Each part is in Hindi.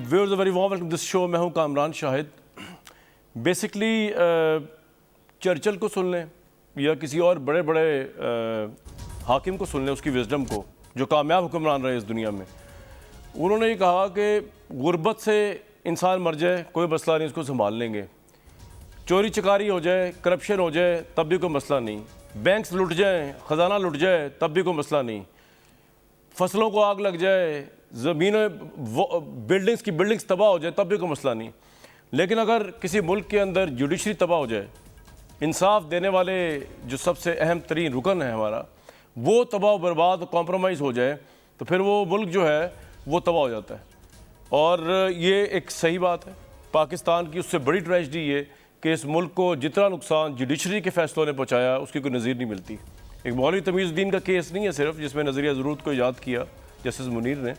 Viewers very warm welcome this show. मैं हूं कामरान शाहिद। बेसिकली चर्चिल को सुन लें या किसी और बड़े बड़े हाकिम को सुन लें, उसकी विजडम को, जो कामयाब हुक्मरान रहे इस दुनिया में। उन्होंने ये कहा कि गुर्बत से इंसान मर जाए कोई मसला नहीं, उसको संभाल लेंगे। चोरी चकारी हो जाए, करप्शन हो जाए, तब भी कोई मसला नहीं। बैंक्स लुट जाएँ, ख़जाना लुट जाए, तब भी कोई मसला नहीं। फसलों को आग लग जाए, ज़मीनें बिल्डिंग्स तबाह हो जाए, तब भी कोई मसला नहीं। लेकिन अगर किसी मुल्क के अंदर जुडिशरी तबाह हो जाए, इंसाफ देने वाले जो सबसे अहम तरीन रुकन है हमारा, वो तबाह बर्बाद कॉम्प्रोमाइज़ हो जाए, तो फिर वो मुल्क जो है वो तबाह हो जाता है। और ये एक सही बात है। पाकिस्तान की उससे बड़ी ट्रेजेडी ये कि इस मुल्क को जितना नुकसान जुडिशरी के फैसलों ने पहुँचाया, उसकी कोई नज़ीर नहीं मिलती। एक मौलवी तमीज़ुद्दीन का केस नहीं है सिर्फ, जिसमें नज़रिया ज़रूरत को ईजाद किया जस्टिस मुनीर ने।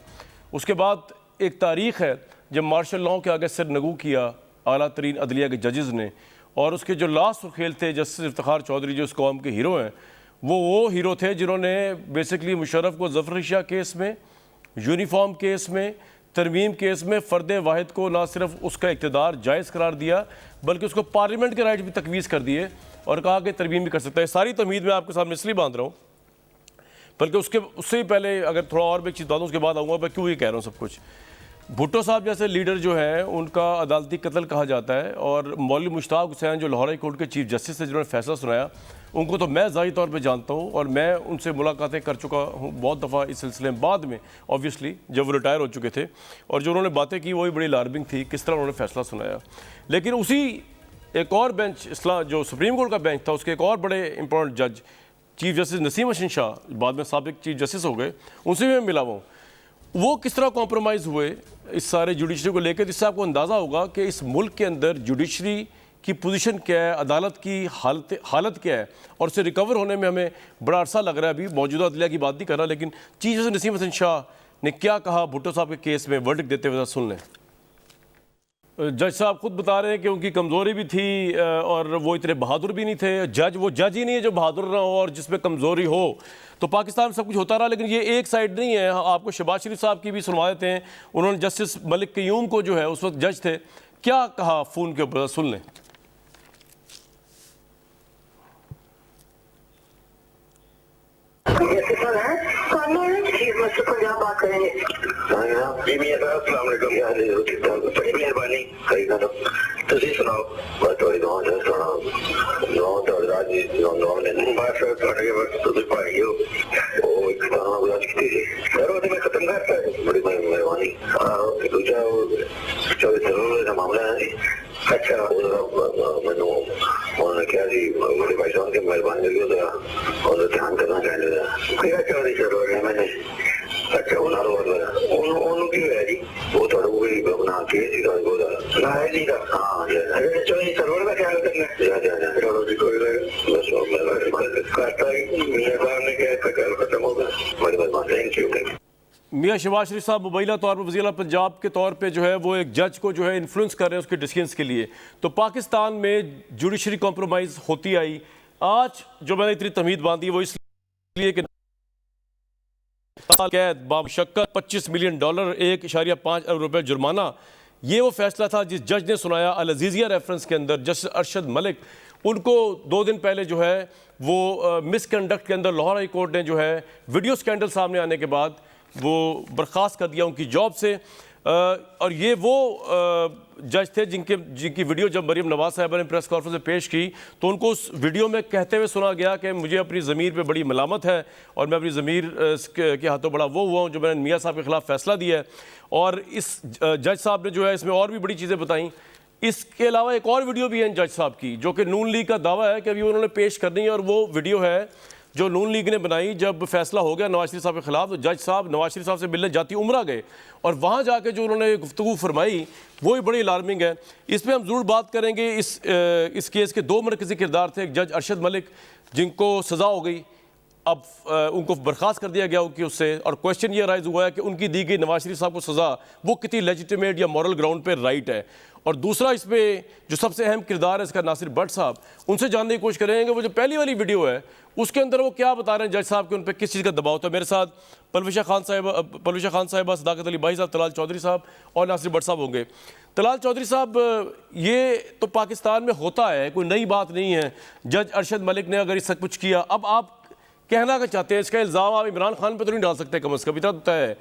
उसके बाद एक तारीख़ है जब मार्शल लॉ के आगे सिर नगू किया आला तरीन अदलिया के जजेज़ ने, और उसके जो लास्ट खेल थे जस्टिस इफ्तिखार चौधरी, जो इस कौम के हीरो हैं, वो हीरो थे जिन्होंने बेसिकली मुशर्रफ को ज़फ़र शाह केस में, यूनिफॉर्म केस में, तरमीम केस में फ़र्द वाहिद को ना सिर्फ उसका इक़्तिदार जायज़ करार दिया, बल्कि उसको पार्लियामेंट के राइट भी तकवीज़ कर दिए और कहा कि तरमीम भी कर सकता है। सारी तमीद मैं आपके सामने इसलिए बांध रहा हूँ, बल्कि उससे ही पहले अगर थोड़ा और भी एक चीज़ बताऊँ, उसके बाद आऊँगा मैं क्यों ये कह रहा हूँ सब कुछ। भुट्टो साहब जैसे लीडर जो हैं, उनका अदालती कत्ल कहा जाता है, और मौलवी मुश्ताक हुसैन जो लाहौर हाई कोर्ट के चीफ जस्टिस से जिन्होंने फैसला सुनाया, उनको तो मैं ज़ाती तौर पे जानता हूँ और मैं उनसे मुलाकातें कर चुका हूँ बहुत दफ़ा इस सिलसिले में। बाद में ऑब्वियसली जब वो रिटायर हो चुके थे, और जो उन्होंने बातें की वही बड़ी अलार्मिंग थी, किस तरह उन्होंने फैसला सुनाया। लेकिन उसी एक और बेंच, जो सुप्रीम कोर्ट का बेंच था, उसके एक और बड़े इंपॉर्टेंट जज चीफ जस्टिस नसीम हसन शाह, बाद में साबिक चीफ जस्टिस हो गए, उनसे भी मैं मिला हूँ। वो किस तरह कॉम्प्रोमाइज़ हुए इस सारे जुडिशरी को लेकर, जिससे आपको अंदाज़ा होगा कि इस मुल्क के अंदर जुडिशरी की पोजीशन क्या है, अदालत की हालत क्या है, और उससे रिकवर होने में हमें बड़ा अरसा लग रहा है। अभी मौजूदा अदलिया की बात नहीं कर रहा, लेकिन चीफ जस्टिस नसीम हसन शाह ने क्या कहा भुट्टो साहब के केस में, वर्डिक्ट देते हुए सुन लें। जज साहब खुद बता रहे हैं कि उनकी कमज़ोरी भी थी और वो इतने बहादुर भी नहीं थे। वो जज ही नहीं है जो बहादुर ना हो और जिसमें कमज़ोरी हो। तो पाकिस्तान में सब कुछ होता रहा, लेकिन ये एक साइड नहीं है। आपको शहबाज शरीफ साहब की भी सुनवा देते हैं। उन्होंने जस्टिस मलिक क़य्यूम को, जो है उस वक्त जज थे, क्या कहा फ़ोन के ऊपर, सुन लें। पंजाब बात करेंगे। जी मियां साहब, अस्सलाम वालेकुम। बड़ी मेहरबानी खरीदा तो सुनाओ थोड़ी दुआ सुना राज ने बस थोड़े वक्त तुझे पाई हो वो एक सर वो मैं खत्म करता है। बड़ी मेहरबानी। दूसरा जरूर का मामला है। अच्छा मैनू उन्होंने क्या जी मेरे भाई साहब की मेहरबानी लगी और ध्यान करना चाहिए। अच्छा मैंने अच्छा उन्होंने की है जी वो थोड़ा वही बना के जी का हाँ सरवर का ख्याल करना चलो जी कोई बस करता ही मियां साहब ने क्या ख्याल खत्म होगा। बड़ी मेहरबानी, थैंक यू। मियां शहबाज शरीफ साहब मुबैना तौर पर वज़ीर पंजाब के तौर पे जो है वो एक जज को जो है इन्फ्लुएंस कर रहे हैं उसके डिसीजंस के लिए। तो पाकिस्तान में जुडिशरी कॉम्प्रोमाइज़ होती आई। आज जो मैंने इतनी तमीद बांधी वो इसलिए कि कैद बामशक्कत $25 मिलियन, $1.5 अरब रुपए जुर्माना, ये वो फैसला था जिस जज ने सुनाया अल अज़ीज़िया रेफरेंस के अंदर। जस्टिस अरशद मलिक, उनको 2 दिन पहले जो है वो मिसकंडक्ट के अंदर लाहौर हाई कोर्ट ने जो है वीडियो स्कैंडल सामने आने के बाद वो बर्खास्त कर दिया उनकी जॉब से। और ये वो जज थे जिनकी वीडियो जब मरीम नवाज साहबा ने प्रेस कॉन्फ्रेंस में पेश की, तो उनको उस वीडियो में कहते हुए सुना गया कि मुझे अपनी ज़मीर पे बड़ी मलामत है और मैं अपनी ज़मीर के हाथों बड़ा वो हुआ हूँ जो मैंने मियाँ साहब के ख़िलाफ़ फ़ैसला दिया है। और इस जज साहब ने जो है इसमें और भी बड़ी चीज़ें बताई। इसके अलावा एक और वीडियो भी है जज साहब की, जो कि नून लीग का दावा है कि अभी उन्होंने पेश करनी है, और वो वीडियो है जो नून लीग ने बनाई। जब फैसला हो गया नवाज शरीफ साहब के खिलाफ, तो जज साहब नवाज शरीफ साहब से मिलने जाती उम्रा गए, और वहाँ जाके जो उन्होंने गुफ्तगू फरमाई वो भी बड़ी अलार्मिंग है। इस पर हम ज़रूर बात करेंगे। इस केस के 2 मरकज़ी किरदार थे। एक जज अरशद मलिक, जिनको सज़ा हो गई, अब उनको बर्खास्त कर दिया गया उनकी उससे, और क्वेश्चन ये राइज हुआ है कि उनकी दी गई नवाज शरीफ साहब को सज़ा वो कितनी लेजिटिमेट या मॉरल ग्राउंड पर राइट है। और दूसरा इसमें जो सबसे अहम किरदार है इसका नासिर भट्ट साहब, उनसे जानने की कोशिश करेंगे वो जो पहली वाली वीडियो है उसके अंदर वो क्या बता रहे हैं जज साहब के उन पर किस चीज़ का दबाव था। मेरे साथ पलविशा खान साहिबा, सदाकत अली भाई साहब, तलाल चौधरी साहब और नासिर भट्ट साहब होंगे। तलाल चौधरी साहब, ये तो पाकिस्तान में होता है, कोई नई बात नहीं है। जज अरशद मलिक ने अगर इससे कुछ किया, अब आप कहना क्या चाहते हैं? इसका इल्ज़ाम आप इमरान खान पे तो नहीं डाल सकते, कम से कम इतना तो है।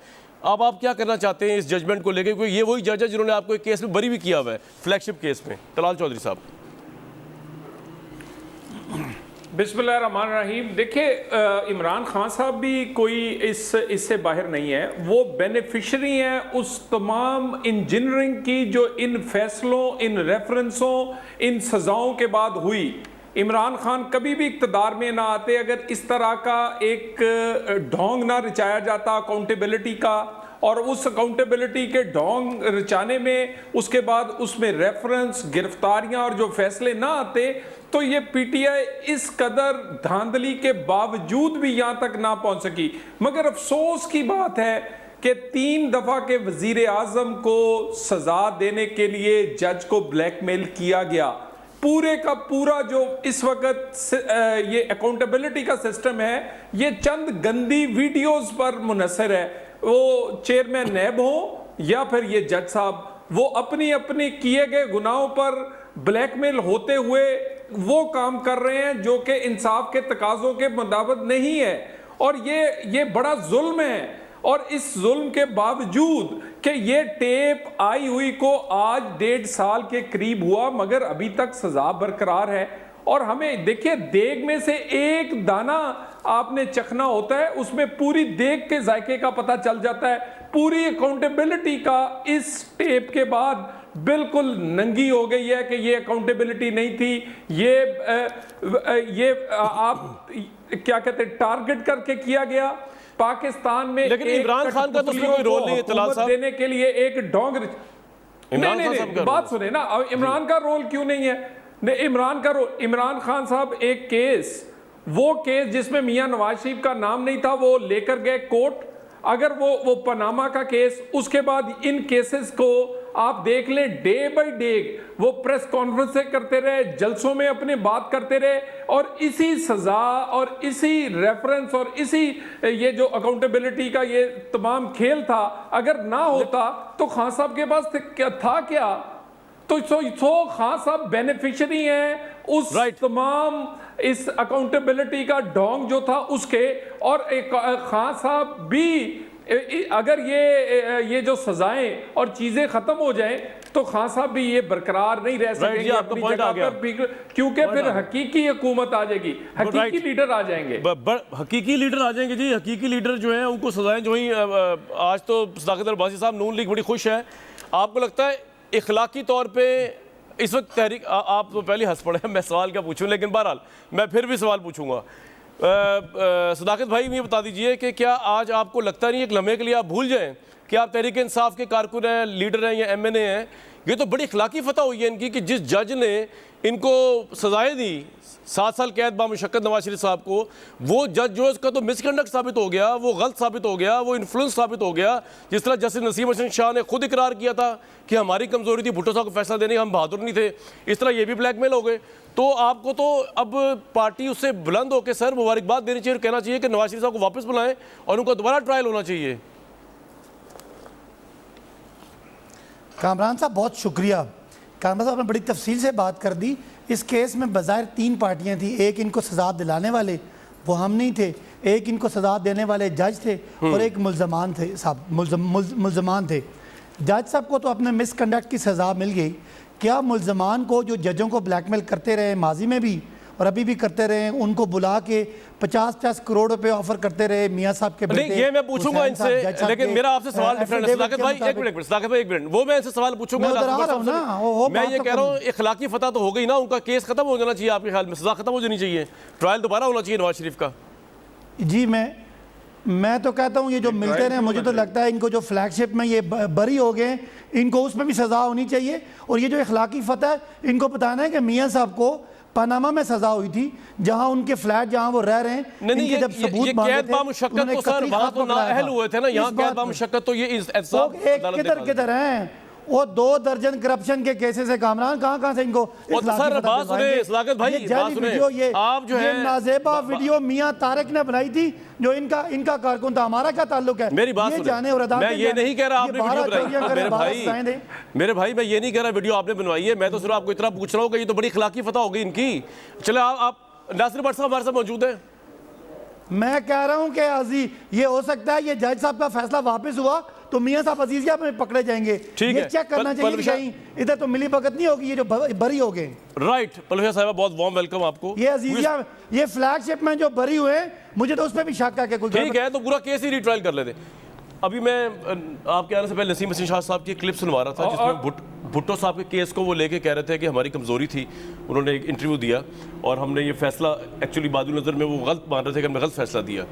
अब आप क्या करना चाहते हैं इस जजमेंट को लेकर? क्योंकि ये वही जज है जिन्होंने आपको एक केस में बरी भी किया हुआ है, फ्लैगशिप केस में। तलाल चौधरी साहब। बिस्मिल्लाहिर्रहमानिर्रहीम। देखिए, इमरान खान साहब भी कोई इससे बाहर नहीं है। वो बेनिफिशरी हैं उस तमाम इंजीनियरिंग की जो इन फैसलों, इन रेफरेंसों, इन सजाओं के बाद हुई। इमरान खान कभी भी इक़्तिदार में ना आते अगर इस तरह का एक ढोंग ना रचाया जाता अकाउंटेबिलिटी का, और उस अकाउंटेबिलिटी के ढोंग रचाने में उसके बाद उसमें रेफरेंस, गिरफ्तारियां और जो फैसले ना आते, तो ये पीटीआई इस कदर धांधली के बावजूद भी यहां तक ना पहुंच सकी। मगर अफसोस की बात है कि 3 दफा के वजीर आजम को सजा देने के लिए जज को ब्लैकमेल किया गया। पूरे का पूरा जो इस वक्त ये अकाउंटेबिलिटी का सिस्टम है, ये चंद गंदी वीडियोस पर मुनहसर है। वो चेयरमैन नैब हो या फिर ये जज साहब, वो अपनी अपनी किए गए गुनाहों पर ब्लैकमेल होते हुए वो काम कर रहे हैं जो कि इंसाफ के तकाजों के मुताबिक नहीं है। और ये बड़ा जुल्म है। और इस जुल्म के बावजूद कि ये टेप आई हुई को आज 1.5 साल के करीब हुआ, मगर अभी तक सजा बरकरार है। और हमें देखिए, देग में से एक दाना आपने चखना होता है, उसमें पूरी देग के जायके का पता चल जाता है। पूरी अकाउंटेबिलिटी का इस टेप के बाद बिल्कुल नंगी हो गई है कि ये अकाउंटेबिलिटी नहीं थी। ये आप क्या कहते हैं, टारगेट करके किया गया। पाकिस्तान में लेकिन इमरान खान का तो उसमें कोई रोल नहीं है तलाल साहब, देने के लिए एक ढोंग। नहीं, बात सुने ना, अब इमरान का रोल क्यों नहीं है? इमरान खान साहब एक केस, वो केस जिसमें मियां नवाज शरीफ का नाम नहीं था, वो लेकर गए कोर्ट। अगर वो पनामा का केस, उसके बाद इन केसेस को आप देख लें, डे बाय डे वो प्रेस कॉन्फ्रेंस करते रहे, जलसों में अपने बात करते रहे, और इसी सजा और इसी रेफरेंस और इसी ये जो अकाउंटेबिलिटी का ये तमाम खेल था, अगर ना होता तो खान साहब के पास था क्या? तो खान साहब बेनिफिशियरी हैं उस तमाम इस अकाउंटेबिलिटी का ढोंग जो था उसके। और खान साहब भी, अगर ये जो सजाएं और चीजें खत्म हो जाएं तो खान साहब भी ये बरकरार नहीं रह सकेंगे अपनी जगह पर, क्योंकि फिर हकीकी हुकूमत आ जाएगी, हकीकी लीडर आ जाएंगे। हकीकी लीडर आ जाएंगे जी। हकीकी लीडर जो है उनको सजाएं जो ही। आज तो सदाकत अब्बासी साहब, नून लीग बड़ी खुश है। आपको लगता है इखलाकी तौर पे इस वक्त तहरीक, आप तो पहले हंस पड़े, मैं सवाल क्या पूछूं, लेकिन बहरहाल मैं फिर भी सवाल पूछूंगा। सदाकत भाई, ये बता दीजिए कि क्या आज आपको लगता नहीं एक लम्हे के लिए आप भूल जाएं कि आप तहरीक इंसाफ के कारकुन हैं, लीडर हैं या MNA हैं? ये तो बड़ी इखलाकी फतह हुई है इनकी कि जिस जज ने इनको सजाएं दी 7 साल कैद बामुशक्कत नवाज शरीफ साहब को, वो जज जो है उसका तो मिसकंडक्ट साबित हो गया, वो गलत साबित हो गया, वो इन्फ्लुएंस साबित हो गया। जिस तरह जस्टिस नसीम हसन शाह ने खुद इकरार किया था कि हमारी कमजोरी थी भुट्टो साहब को फैसला देने, हम बहादुर नहीं थे, इस तरह ये भी ब्लैकमेल हो गए। तो आपको तो अब पार्टी उससे बुलंद होकर सर मुबारकबाद देनी चाहिए और कहना चाहिए कि नवाज शरीफ साहब को वापस बुलाएं और उनका दोबारा ट्रायल होना चाहिए। कामरान साहब बहुत शुक्रिया। कामरान साहब ने बड़ी तफसील से बात कर दी। इस केस में बज़ाहिर 3 पार्टियां थी, एक इनको सजा दिलाने वाले वो हम नहीं थे, एक इनको सजा देने वाले जज थे, और एक मुल्ज़मान थे साहब, मुल्ज़मान थे। जज साहब को तो अपने मिसकंडक्ट की सज़ा मिल गई। क्या मुल्ज़मान को जो जजों को ब्लैकमेल करते रहे माजी में भी और अभी भी करते रहे, उनको बुला के 50-50 करोड़ रुपए ऑफर करते रहे मियां साहब के बेटे? ये मैं पूछूंगा इनसे, लेकिन मेरा आपसे सवाल डिफरेंट है सदाकत भाई। एक मिनट सदाकत भाई, एक मिनट, वो मैं इनसे सवाल पूछूंगा। मैं ये कह रहा हूँ इखलाकी फतह तो हो गई ना, उनका केस खत्म हो जाना चाहिए आपके ख्याल में? सजा खत्म हो जानी चाहिए, ट्रायल दोबारा होना चाहिए नवाज शरीफ का? जी मैं तो कहता हूँ ये जो मिलते रहे, मुझे तो लगता है इनको जो फ्लैगशिप में ये बरी हो गए, इनको उसमें भी सजा होनी चाहिए। और ये जो इखलाकी फतह है, इनको बताना है कि मियां साहब को पनामा में सजा हुई थी, जहां उनके फ्लैट जहां वो रह रहे हैं, नहीं, जब सबूत मांगे थे, उन्होंने तो सर वहां तो नाअहल हुए थे ना, यहाँ कैद बामुशक्कत तो ये किधर हैं वो 2 दर्जन करप्शन के केसेस है कामरान, कहाँ से इनको और सर बात सुने सलाकत भाई, बात सुने, आप जो है नाजेबा वीडियो मियां तारक ने बनाई थी जो इनका कारकुन था, हमारा क्या ताल्लुक है? मेरी बात सुने, मैं ये नहीं कह रहा आपने वीडियो बनाई, मेरे भाई मैं ये नहीं कह रहा वीडियो आपने बनवाई है, मैं तो सिर्फ आपको इतना पूछ रहा हूँ कि ये तो बड़ी खिलाकी फतह होगी इनकी। चले आप नासिर भट्ट साहब हमारे साथ मौजूद है। मैं कह रहा हूं कि अजी ये हो सकता है ये जज साहब का फैसला वापस हुआ तो मियां साहब अजीजिया में पकड़े जाएंगे, ये चेक करना चाहिए कहीं इधर तो मिली भगत नहीं होगी, ये जो बरी हो गए। राइट पलविया साहिबा, बहुत वार्म वेलकम आपको। ये अजीजिया ये फ्लैगशिप में जो बरी हुए, मुझे तो उस पर भी शक है कि कोई ठीक है, तो पूरा केस ही रिट्रायल कर लेते। अभी मैं आपके आने से पहले नसीम हसन शाह साहब की क्लिप सुनवा रहा था जिसमें भुट्टो साहब के केस को वो लेके कह रहे थे कि हमारी कमजोरी थी, उन्होंने एक इंटरव्यू दिया और हमने ये फैसला एक्चुअली बाद नज़र में वो गलत मान रहे थे कि हमने गलत फैसला दिया।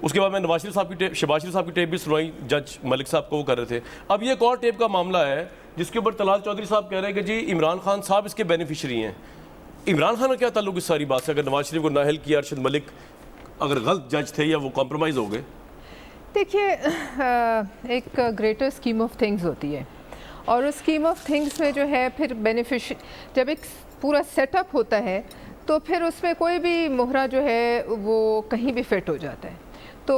उसके बाद मैं नवाज शरीफ साहब की टेप, शहबाज शरीफ साहब की टेप भी सुनवाई, जज मलिक साहब को वो कर रहे थे। अब ये एक और टेप का मामला है जिसके ऊपर तलाल चौधरी साहब कह रहे हैं कि जी इमरान खान साहब इसके बेनिफिशरी हैं। इमरान खान का क्या ताल्लुक इस सारी बात से? अगर नवाज शरीफ को नाअहल किया अरशद मलिक अगर गलत जज थे या वो कॉम्प्रोमाइज़ हो गए? देखिए, एक ग्रेटर स्कीम ऑफ थिंग्स होती है और उस स्कीम ऑफ थिंग्स में जो है फिर जब एक पूरा सेटअप होता है तो फिर उसमें कोई भी मोहरा जो है वो कहीं भी फिट हो जाता है। तो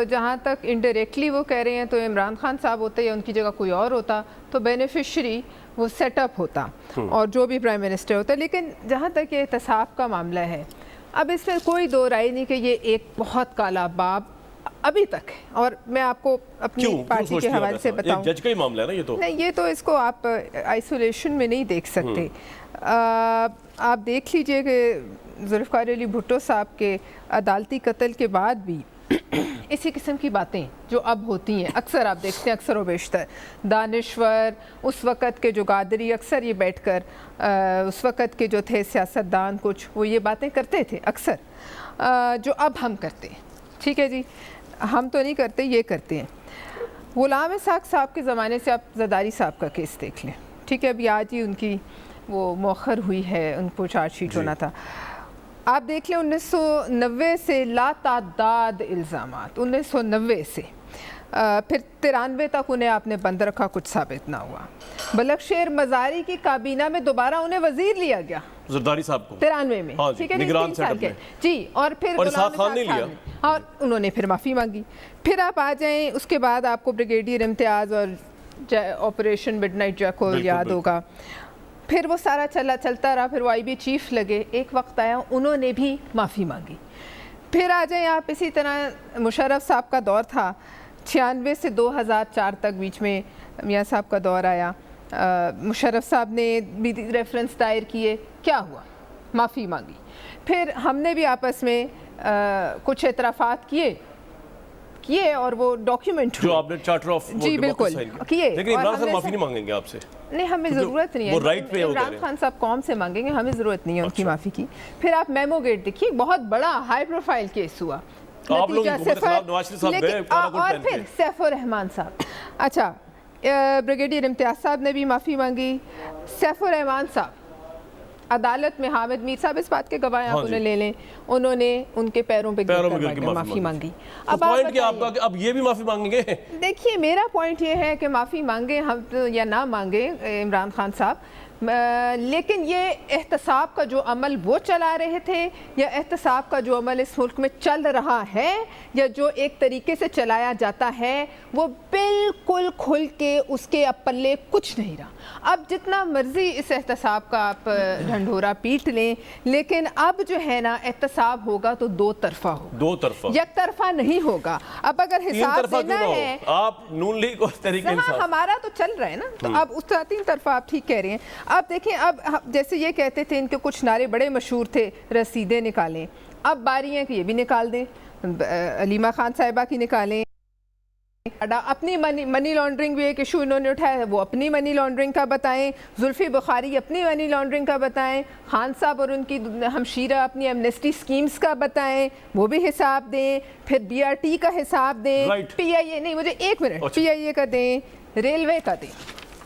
जहाँ तक इनडायरेक्टली वो कह रहे हैं तो इमरान खान साहब होते या उनकी जगह कोई और होता तो बेनिफिशरी वो सेटअप होता और जो भी प्राइम मिनिस्टर होता। लेकिन जहाँ तक ये एहतसाब का मामला है, अब इसमें कोई दो राय नहीं कि ये एक बहुत काला बाब अभी तक है। और मैं आपको अपनी पार्टी के हवाले से बताऊं, जज का ही मामला है ना ये तो। नहीं, ये तो इसको आप आइसोलेशन में नहीं देख सकते। आप देख लीजिए कि जुल्फ़िकार अली भुट्टो साहब के अदालती कत्ल के बाद भी इसी किस्म की बातें जो अब होती हैं, अक्सर आप देखते हैं, अक्सर व बेशतर दानिश्वर उस वक़्त के जो गादरी अक्सर ये बैठकर उस वक़्त के जो थे सियासतदान कुछ वो ये बातें करते थे अक्सर, जो अब हम करते हैं। ठीक है जी, हम तो नहीं करते, ये करते हैं। गुलाम इसाक साहब के ज़माने से आप ज़रदारी साहब का केस देख लें। ठीक है, अभी आज ही उनकी वो मौखर हुई है, उनको चार्जशीट होना था। आप देख लें 1990 से लातादाद इल्ज़ामात, 1990 से फिर 93 तक उन्हें आपने बंद रखा, कुछ साबित ना हुआ। बलकशेर मज़ारी की काबीना में दोबारा उन्हें वज़ीर लिया गया ज़रदारी साहब को 93 में। हाँ ठीक है, निगरान सेटअप में जी। और फिर इसाक खान ने लिया और उन्होंने फिर माफ़ी मांगी। फिर आप आ जाएं, उसके बाद आपको ब्रिगेडियर इम्तियाज़ और ऑपरेशन मिडनाइट जैकल याद होगा। फिर वो सारा चलता रहा, फिर वो IB चीफ लगे, एक वक्त आया उन्होंने भी माफ़ी मांगी। फिर आ जाएं आप, इसी तरह मुशर्रफ साहब का दौर था 96 से 2004 तक, बीच में मियाँ साहब का दौर आया। मुशर्रफ साहब ने भी रेफरेंस दायर किए, क्या हुआ? माफ़ी मांगी। फिर हमने भी आपस में कुछ एतराफ़ात किए और वो डॉक्यूमेंट जो आपने चार्टर ऑफ जी बिल्कुल किए। लेकिन इमरान खान माफ़ी नहीं मांगेंगे आपसे? नहीं, हमें ज़रूरत नहीं है। वो राइट पे इमरान खान साहब कौन से मांगेंगे, हमें ज़रूरत नहीं है उनकी माफ़ी की। फिर आप मेमो गेट देखिए, बहुत बड़ा हाई प्रोफाइल केस हुआ, आप लोग नवाज शरीफ साहब गए और फिर सैफुर रहमान साहब, अच्छा ब्रिगेडियर इम्तियाज़ साहब ने भी माफ़ी मांगी। सैफुर रहमान साहब अदालत में, हामिद मीर साहब इस बात के गवाह आप उन्हें ले लें, उन्होंने उनके पैरों पे माफ़ी मांगी। अब पॉइंट क्या आपका कि अब ये भी माफ़ी मांगेंगे? देखिए, मेरा पॉइंट ये है कि माफ़ी मांगे हम तो या ना मांगे इमरान खान साहब, लेकिन ये एहतसाब का जो अमल वो चला रहे थे या एहतसाब का जो अमल इस मुल्क में चल रहा है या जो एक तरीके से चलाया जाता है, वो बिल्कुल खुल के उसके अब पल्ले कुछ नहीं रहा। अब जितना मर्जी इस एहतसाब का आप ढंढोरा पीट लें, लेकिन अब जो है ना एहतसाब होगा तो दो तरफा होगा, दो तरफा, एक तरफा नहीं होगा। अब अगर हिसाब देना है, आप नून लीग और तहरीक इंसाफ, हमारा तो चल रहा है ना, तो अब उस तीन तरफा आप ठीक कह रहे हैं। अब देखिए, अब जैसे ये कहते थे, इनके कुछ नारे बड़े मशहूर थे, रसीदें निकालें, अब बारी है कि ये भी निकाल दें, अलीमा खान साहिबा की निकालें। अपनी मनी लॉन्ड्रिंग भी एक इशू इन्होंने उठाया है, वो अपनी मनी लॉन्ड्रिंग का बताएं, जुल्फी बुखारी अपनी मनी लॉन्ड्रिंग का बताएं, खान साहब और उनकी हमशीरा अपनी एमनेस्टी स्कीम्स का बताएं, वो भी हिसाब दें, फिर BRT का हिसाब दें, PIA नहीं, मुझे एक मिनट, PIA का दें, रेलवे का दें।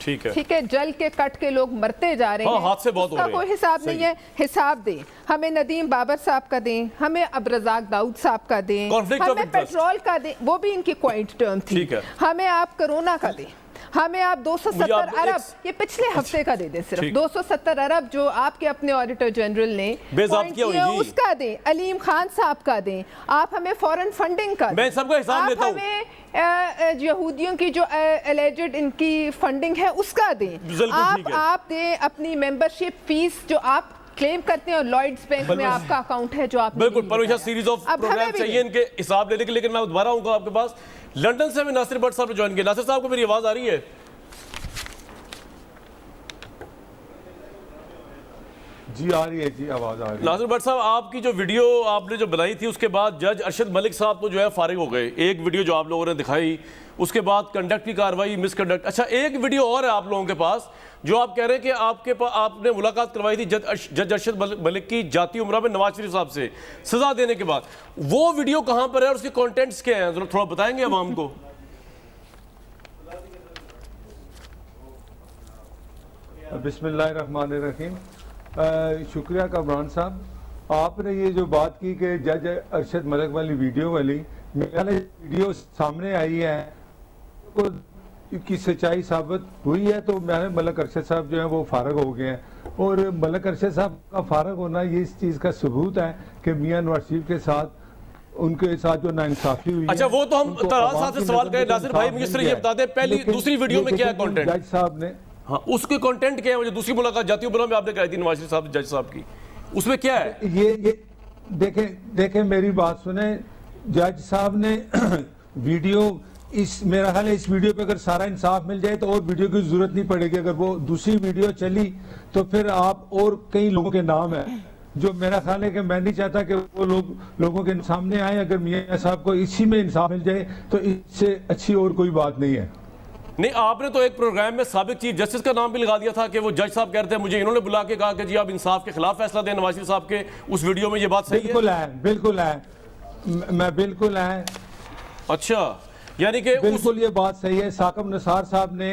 ठीक है, जल के कट के लोग मरते जा रहे हैं, हादसे बहुत हो रहे हैं, कोई हिसाब नहीं है, हिसाब दें। हमें नदीम बाबर साहब का दें, हमें अब्दुर्रज़ाक दाऊद साहब का दें, हमें पेट्रोल का दें, वो भी इनकी क्वाइंट टर्म थी, हमें आप कोरोना का दें, हमें आप 270 आपको अरब, ये पिछले हफ्ते का दे दें सिर्फ, ठीक। 270 अरब जो आपके अपने ऑडिटर जनरल ने बेज़ाब्तियां point किया, हुई जी। उसका दें, अलीम खान साहब का दें, आप हमें फॉरेन फंडिंग का दें, मैं सबका हिसाब लेता हूं। आप हमें यहूदियों की जो एलिजेड इनकी फंडिंग है उसका दें, बिल्कुल ठीक है। आप दें अपनी मेंबरशिप फीस जो आप क्लेम करते हैं और लॉयड्स बैंक में आपका अकाउंट है जो आप बिल्कुल परवेशा सीरीज ऑफ प्रोग्राम चाहिए इनके हिसाब लेने के, लेकिन मैं दोबारा आऊंगा आपके पास। लंदन से हमें नासिर भट्ट साहब ने ज्वाइन किया। नासिर साहब को मेरी आवाज आ रही है? जी आ रही है जी, आवाज आ रही है। नासिर भट्ट साहब, आपकी जो वीडियो आपने जो बनाई थी उसके बाद जज अरशद मलिक साहब तो जो है फारिग हो गए। एक वीडियो जो आप लोगों ने दिखाई, उसके बाद कंडक्ट की कार्रवाई, मिसकंडक्ट। अच्छा, एक वीडियो और है आप लोगों के पास जो आप कह रहे हैं कि आपने मुलाकात करवाई थी जज अरशद मलिक की जाती उम्रा में नवाज शरीफ साहब से सजा देने के बाद। वो वीडियो कहां पर है और उसके कंटेंट्स क्या हैं, जरा थोड़ा बताएंगे अवाम को? बिस्मिल्लाहिर्रहमानिर्रहीम। शुक्रिया कामरान साहब, आपने ये जो बात की कि जज अरशद मलिक वाली वीडियो वाली, मेरा वीडियो सामने आई है को की सच्चाई साबित हुई है, तो मैंने मलिक अरशद साहब जो है वो फारग हो गए हैं। और मलिक अरशद साहब का फारग होना ये इस चीज़ का सबूत है कि मियां नवाज शरीफ के साथ उनके साथ जो नाइंसाफी हुई। अच्छा, वो तो हम तराज साहब से सवाल करें। नासिर भाई मुझे सिर्फ ये बता दें, पहली दूसरी वीडियो में क्या है कंटेंट? जज साहब ने, हाँ, उसके कंटेंट क्या है? मुझे दूसरी मुलाकात जाती उम्रा में आपने कराई थी नवाज शरीफ साहब जज साहब की, उसमें क्या है? ये देखें मेरी बात सुने। जज साहब ने वीडियो मेरा ख्याल है इस वीडियो पे अगर सारा इंसाफ मिल जाए तो और वीडियो की जरूरत नहीं पड़ेगी। अगर वो दूसरी वीडियो चली तो फिर आप और कई लोगों के नाम है जो मेरा ख्याल है कि मैं नहीं चाहता कि वो लोगों के सामने आए। अगर मियां साहब को इसी में इंसाफ मिल जाए तो इससे अच्छी और कोई बात नहीं है। नहीं, आपने तो एक प्रोग्राम में साबिक चीफ जस्टिस का नाम भी लगा दिया था कि वो जज साहब कह रहे थे, मुझे इन्होंने बुला के कहा कि जी आप इंसाफ के खिलाफ फैसला दें नवाज शरीफ साहब के। उस वीडियो में ये बात सही है? बिल्कुल है, मैं बिल्कुल है। अच्छा, यानी कि बिल्कुल ये बात सही है। साकिब निसार साहब ने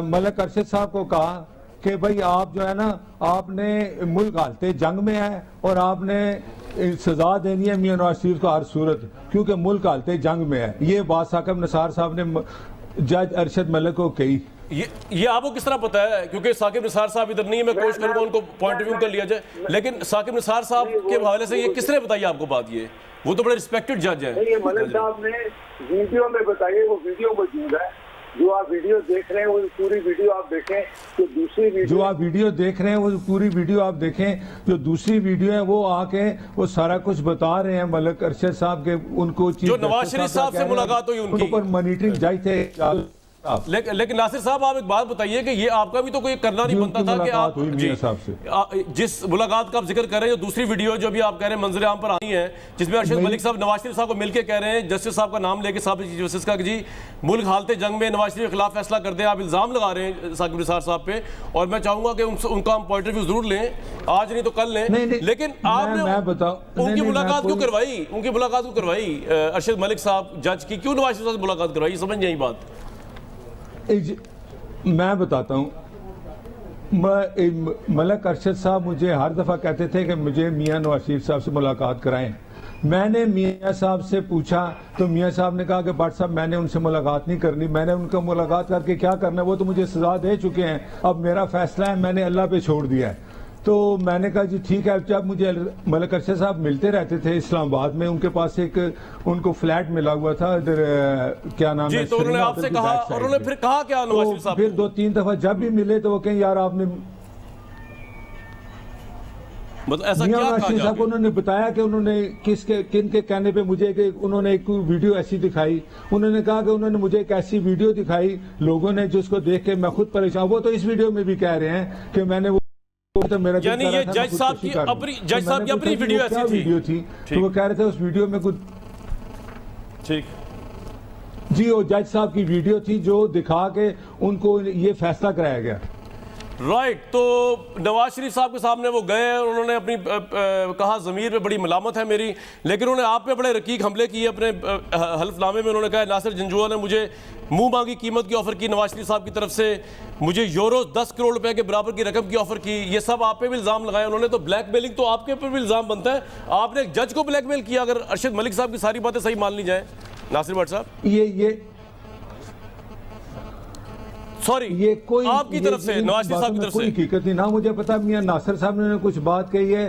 मलिक अरशद साहब को कहा कि भाई आप जो है ना, आपने मुल्क हालते जंग में है और आपने सजा देनी है मियां नवाज शरीफ को हर सूरत, क्योंकि मुल्क हालते जंग में है। ये बात साकिब निसार साहब ने जज अरशद मलिक को कही। ये आपको किस तरह पता है? क्योंकि साकिब निसार साहब इधर नहीं है, मैं कोशिश करूंगा उनको पॉइंट ऑफ व्यू कर लिया जाए, लेकिन साकिब निसार साहब के हवाले से ये किसने बताई आपको बात? ये वो तो बड़े रिस्पेक्टेड जज हैं। ये मलिक साहब ने वीडियो में बताइए, वो वीडियो मौजूद है। जो आप वीडियो देख रहे हैं वो पूरी वीडियो आप देखें। तो दूसरी वीडियो जो आप वीडियो देख रहे हैं वो पूरी वीडियो आप देखें। जो दूसरी वीडियो है वो आके वो सारा कुछ बता रहे हैं मलिक अरशद साहब के, उनको जो नवाज शरीफ साहब से मुलाकात हुई उनकी ऊपर मॉनिटरिंग जज थे। लेकिन नासिर साहब आप एक बात बताइए कि ये आपका भी तो कोई करना नहीं बनता था कि आप जिस मुलाकात का आप जिक्र कर रहे हैं, जो दूसरी वीडियो जो भी आप कह रहे हैं मंजर आम पर आई है, जिसमें अरशद मलिक साहब नवाज शरीफ साहब को मिलकर कह रहे हैं, जस्टिस साहब का नाम लेके साबिक चीफ जस्टिस का, कि जी मुल्क हालते जंग में नवाज शरीफ के खिलाफ फैसला कर दें, आप इल्जाम लगा रहे हैं साकिब निसार साहब पे। और मैं चाहूंगा कि उनका हम पॉइंट ऑफ व्यू जरूर लें, आज नहीं तो कल लें। लेकिन आपने उनकी मुलाकात क्यों करवाई? उनकी मुलाकात क्यों करवाई अरशद मलिक साहब जज की? क्यों नवाज शरीफ साहब से मुलाकात करवाई? समझ नहीं आई बात। मैं बताता हूँ, मलिक अरशद साहब मुझे हर दफ़ा कहते थे कि मुझे मियां नवाज शरीफ साहब से मुलाकात कराएं। मैंने मियां साहब से पूछा तो मियां साहब ने कहा कि भट्ट साहब मैंने उनसे मुलाकात नहीं करनी, मैंने उनका मुलाकात करके क्या करना है, वो तो मुझे सजा दे चुके हैं, अब मेरा फैसला है, मैंने अल्लाह पे छोड़ दिया है। तो मैंने कहा जी ठीक है। जब मुझे मलिक अरशद साहब मिलते रहते थे इस्लामाबाद में, उनके पास एक उनको फ्लैट मिला हुआ था इधर, क्या नाम है, तो उन्होंने आपसे कहा, और उन्होंने फिर कहा क्या नवाज शरीफ साहब? फिर 2-3 दफा जब भी मिले तो वो कहें यार आपने, मतलब ऐसा क्या कहा साहब को उन्होंने बताया कि उन्होंने किन के कहने पे मुझे कि उन्होंने एक वीडियो ऐसी दिखाई। उन्होंने कहा कि उन्होंने मुझे एक ऐसी वीडियो दिखाई लोगों ने जिसको देख के मैं खुद परेशान। वो तो इस वीडियो में भी कह रहे हैं कि मैंने वो तो मेरा यानी ये जज साहब की अपनी वीडियो ऐसी थी तो वो कह रहे थे उस वीडियो में कुछ ठीक जी, वो जज साहब की वीडियो थी जो दिखा के उनको ये फैसला कराया गया। राइट। तो नवाज शरीफ साहब के सामने वो गए, उन्होंने अपनी कहा ज़मीर पे बड़ी मलामत है मेरी, लेकिन उन्होंने आप पे बड़े रकीक हमले किए। अपने हल्फनामे में उन्होंने कहा नासिर जंजुआ ने मुझे मुंह मांगी कीमत की ऑफर की नवाज शरीफ साहब की तरफ से, मुझे यूरो 10 करोड़ रुपए के बराबर की रकम की ऑफर की। ये सब आप पे भी इल्ज़ाम लगाए उन्होंने। तो ब्लैकमेलिंग तो आपके ऊपर भी इल्ज़ाम बनता है, आपने एक जज को ब्लैकमेल किया। अगर अरशद मलिक साहब की सारी बातें सही मान ली जाए नासिर भट्ट साहब, सॉरी ये कोई आपकी तरफ से, नवाज शरीफ साहब की तरफ कोई से हकीकत नहीं ना मुझे पता। मियां नासिर साहब ने कुछ बात कही है।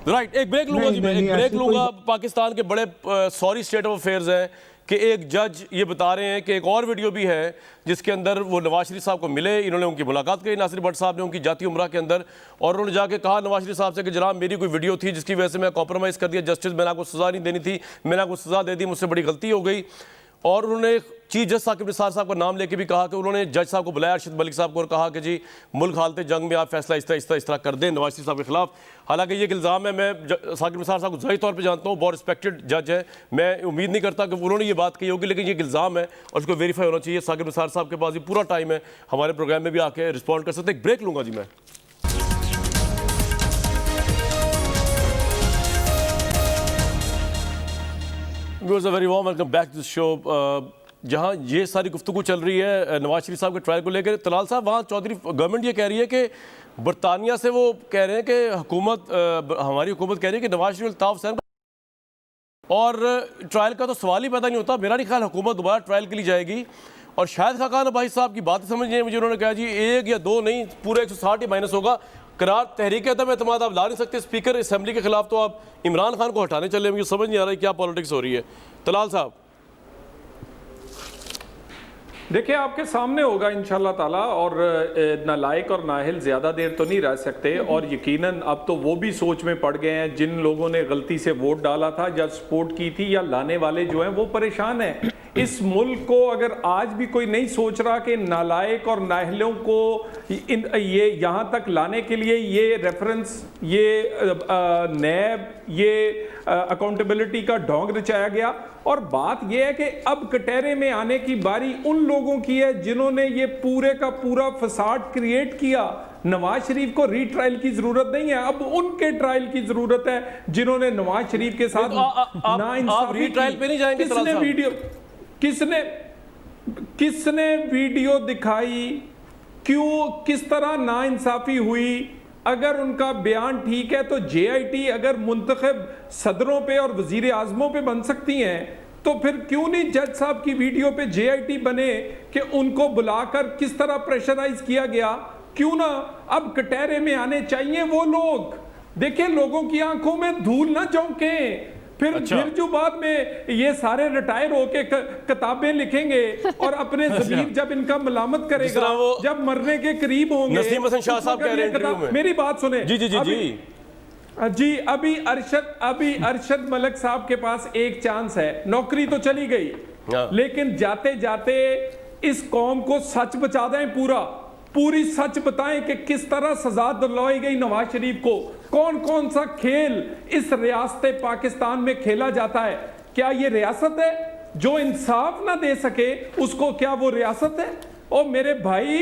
राइट, एक ब्रेक लूंगा जी, मैं एक ब्रेक लूंगा। पाकिस्तान के बड़े सॉरी स्टेट ऑफ अफेयर्स है कि एक जज ये बता रहे हैं कि एक और वीडियो भी है जिसके अंदर वो नवाज शरीफ साहब को मिले, इन्होंने उनकी मुलाकात करी, नासिर भट्ट साहब ने उनकी जाती उम्रा के अंदर, और उन्होंने जाके कहा नवाज शरीफ साहब से कि जनाब मेरी कोई वीडियो थी जिसकी वजह से मैं कॉम्प्रोमाइज़ कर दिया जस्टिस, मैंने आपको सज़ा नहीं देनी थी, मैंने आपको सज़ा दे दी, मुझसे बड़ी गलती हो गई। और उन्होंने चीफ जज साकिब निसार साहब का नाम लेके भी कहा कि उन्होंने जज साहब को बुलाया, अरशद मलिक साहब को, और कहा कि जी मुल्क हालत जंग में आप फैसला इस तरह कर दें नवाज शरीफ साहब के खिलाफ। हालांकि ये इल्ज़ाम है, मैं साकिब निसार साहब को ज़ाहिर तौर पे जानता हूँ, बहुत रिस्पेक्टेड जज है, मैं उम्मीद नहीं करता कि उन्होंने ये बात कही होगी, लेकिन ये इल्ज़ाम है और उसको वेरीफाई होना चाहिए। साकिब निसार साहब के पास ये पूरा टाइम है, हमारे प्रोग्राम में भी आके रिस्पॉन्ड कर सकते हैं। एक ब्रेक लूँगा जी मैं। Viewers a very warm welcome back to this show. जहाँ ये सारी गुफ्तगू चल रही है नवाज शरीफ साहब के ट्रायल को लेकर, तलाल साहब वहाँ चौधरी गवर्नमेंट ये कह रही है कि बरतानिया से वो कह रहे हैं कि हुकूमत, हमारी हुकूमत कह रही है कि नवाज शरीफ अल्ताफ हुसैन और ट्रायल का तो सवाल ही पैदा नहीं होता। मेरा नहीं ख्याल हुकूमत दोबारा ट्रायल के लिए जाएगी। और शायद खाकान अब्बासी साहब की बात समझ नहीं मुझे, उन्होंने कहा जी 1 या 2 नहीं, पूरे 160 ही माइनस होगा। करार तहरीक अदम एतमाद आप ला नहीं सकते स्पीकर असम्बली के खिलाफ, तो आप इमरान खान को हटाने चले, मुझे समझ नहीं आ रहा है क्या पॉलिटिक्स हो रही है। तलाल साहब देखिए आपके सामने होगा इंशाल्लाह ताला, और नालायक और नाहिल ज़्यादा देर तो नहीं रह सकते, और यकीनन अब तो वो भी सोच में पड़ गए हैं जिन लोगों ने गलती से वोट डाला था या सपोर्ट की थी, या लाने वाले जो हैं वो परेशान हैं। इस मुल्क को अगर आज भी कोई नहीं सोच रहा कि नालायक और नाहिलों को ये यहाँ तक लाने के लिए ये रेफरेंस, ये नैब, ये अकाउंटेबिलिटी का ढोंग रचाया गया। और बात यह है कि अब कटहरे में आने की बारी उन लोगों की है जिन्होंने ये पूरे का पूरा फसाद क्रिएट किया। नवाज शरीफ को रीट्रायल की जरूरत नहीं है, अब उनके ट्रायल की जरूरत है जिन्होंने नवाज शरीफ के साथ आप रीट्रायल पे नहीं जाएंगे? किसने वीडियो दिखाई, क्यों, किस तरह नाइंसाफी हुई? अगर उनका बयान ठीक है तो JIT अगर मुंतखब सदरों पे और वजीर आजमों पे बन सकती हैं, तो फिर क्यों नहीं जज साहब की वीडियो पे JIT बने कि उनको बुलाकर किस तरह प्रेशराइज किया गया? क्यों ना अब कटहरे में आने चाहिए वो लोग। देखिए लोगों की आंखों में धूल ना झोंके, फिर जो बाद में ये सारे रिटायर होके किताबें लिखेंगे और अपने ज़मीर जब इनका मलामत करेगा, जब मरने के करीब होंगे। नसीम हसन शाह साहब कह रहे हैं इंटरव्यू में, मेरी बात सुने जी अभी अरशद मलिक साहब के पास एक चांस है, नौकरी तो चली गई, लेकिन जाते जाते इस कौम को सच बचा दें, पूरी सच बताएं कि किस तरह सजा दिलवाई गई नवाज शरीफ को, कौन कौन सा खेल इस रियासत पाकिस्तान में खेला जाता है। क्या ये रियासत है? जो इंसाफ ना दे सके उसको क्या वो रियासत है? और मेरे भाई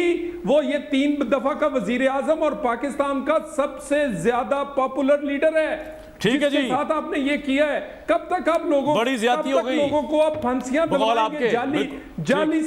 वो ये 3 दफा का वजीर आजम और पाकिस्तान का सबसे ज्यादा पॉपुलर लीडर है। ठीक है जी, साथ आपने ये किया है, कब तक आप बड़ी ज्यादती हो गई, लोगों को आप फांसियां दिलवाएंगे जाली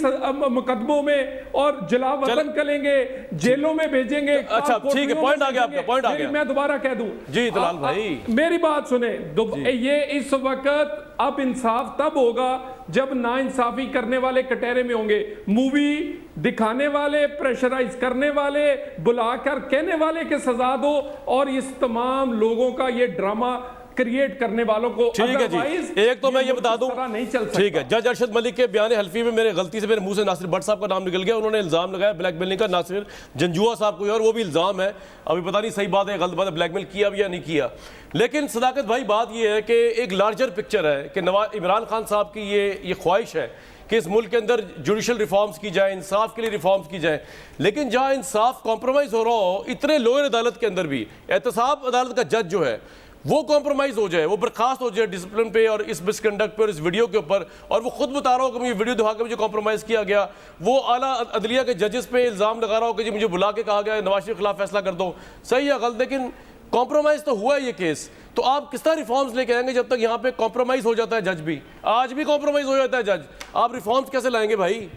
मुकदमों में, और जला वतन करेंगे, जेलों में भेजेंगे। अच्छा ठीक है, पॉइंट आ गया आपका, पॉइंट आ गया। मैं दोबारा कह दूं जी तलाल भाई, मेरी बात सुने, ये इस वक्त अब इंसाफ तब होगा जब नाइंसाफी करने वाले कटहरे में होंगे। मूवी दिखाने वाले, प्रेशराइज करने वाले, बुलाकर कहने वाले के सजा दो, और इस तमाम लोगों का ये ड्रामा क्रिएट करने वालों को। ठीक है जी, एक तो मैं ये बता दूं, नहीं चल सकता। ठीक है, जज अरशद मलिक के बयान हल्फी में मेरे गलती से मेरे मुंह से नासिर भट्ट साहब का नाम निकल गया, उन्होंने इल्जाम लगाया ब्लैकमेलिंग का, नासिर जंजुआ साहब को, और वो भी इल्जाम है, अभी पता नहीं सही बात है गलत बात है, ब्लैकमेल किया भी या नहीं किया। लेकिन सदाकत भाई बात ये है कि एक लार्जर पिक्चर है कि इमरान खान साहब की ये ख्वाहिश है कि इस मुल्क के अंदर जुडिशल रिफॉर्म्स की जाए, इंसाफ के लिए रिफॉर्म्स की जाए, लेकिन जहाँ इंसाफ कॉम्प्रोमाइज़ हो रहा हो, इतने लोअर अदालत के अंदर भी एहतसाब अदालत का जज जो है वो कॉम्प्रोमाइज़ हो जाए, वो बर्खास्त हो जाए डिसिप्लिन पे और इस मिसकंडक्ट पे और इस वीडियो के ऊपर, और वो खुद बता रहा हो कि मुझे वीडियो दिखा के मुझे कॉम्प्रोमाइज़ किया गया, वो आला अदलिया के जजेस पे इल्ज़ाम लगा रहा हो कि जी मुझे बुला के कहा गया नवाज शरीफ के खिलाफ फैसला कर दो, सही या गलत, लेकिन कॉम्प्रोमाइज़ तो हुआ है ये केस। तो आप किस तरह रिफॉर्म्स लेके आएंगे जब तक यहाँ पे कॉम्प्रोमाइज़ हो जाता है जज भी? आज भी कॉम्प्रोमाइज़ हो जाता है जज, आप रिफॉर्म्स कैसे लाएंगे भाई?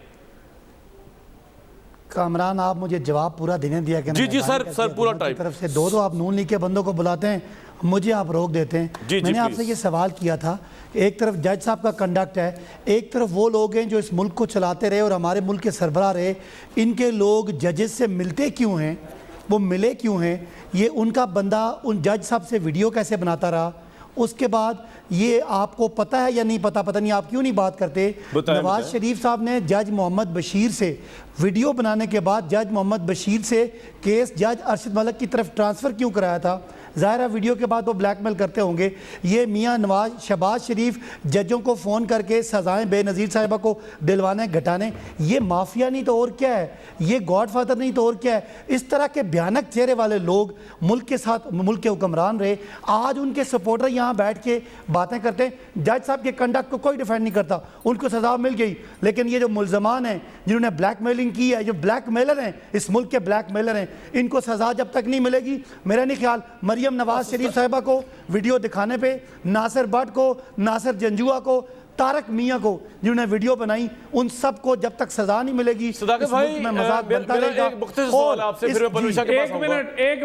कामरान आप मुझे जवाब पूरा देने दिया कि जी सर पूरा टाइम तरफ से दो आप नून लीग के बंदों को बुलाते हैं मुझे आप रोक देते हैं। जी, मैंने please। आपसे ये सवाल किया था, एक तरफ जज साहब का कंडक्ट है, एक तरफ वो लोग हैं जो इस मुल्क को चलाते रहे और हमारे मुल्क के सरबराह रहे, इनके लोग जजेस से मिलते क्यों हैं, वो मिले क्यों हैं, ये उनका बंदा उन जज साहब से वीडियो कैसे बनाता रहा, उसके बाद ये आपको पता है या नहीं पता, पता नहीं आप क्यों नहीं बात करते। नवाज शरीफ साहब ने जज मोहम्मद बशीर से वीडियो बनाने के बाद जज मोहम्मद बशीर से केस जज अरशद मलिक की तरफ ट्रांसफ़र क्यों कराया था? ज़ाहिर है वीडियो के बाद वो ब्लैकमेल करते होंगे। ये मियाँ नवाज शहबाज शरीफ जजों को फ़ोन करके सज़ाएं बेनज़ीर साहिबा को दिलवाने घटाने, ये माफिया नहीं तो और क्या है, ये गॉडफादर नहीं तो और क्या है। इस तरह के भयानक चेहरे वाले लोग मुल्क के साथ मुल्क के हुक्मरान रहे, आज उनके सपोर्टर यहाँ बैठ के बातें करते हैं। जज साहब के कंडक्ट को कोई डिफेंड नहीं करता, उनको सज़ा मिल गई, लेकिन ये जो मुलजमान हैं जिन्होंने ब्लैकमेलिंग की है, जो ब्लैकमेलर हैं, इस मुल्क के ब्लैकमेलर हैं, इनको सज़ा जब तक नहीं मिलेगी, मेरा नहीं ख्याल मरियम नवाज शरीफ साहिबा को वीडियो दिखाने पे, नासिर भट्ट को, नासिर जंजुआ को, तारक मियाँ को जिन्होंने वीडियो बनाई, उन सब को जब तक सजा नहीं मिलेगी सदाकत भाई, में मजाक बनता रहेगा। एक मुख्तसर सवाल आपसे, फिर मैं परविशा के पास आऊंगा। एक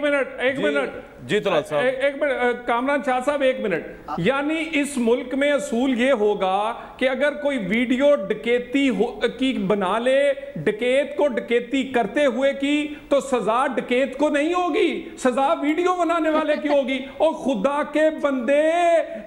मिनट जी तलाल साहब, एक मिनट कामरान शाह साहब, एक मिनट। यानी इस मुल्क में असूल ये होगा कि अगर कोई वीडियो डकैती की बना ले, डकैत को डकैती करते हुए की, तो सजा डकैत को नहीं होगी, सजा वीडियो बनाने वाले की होगी। और खुदा के बंदे,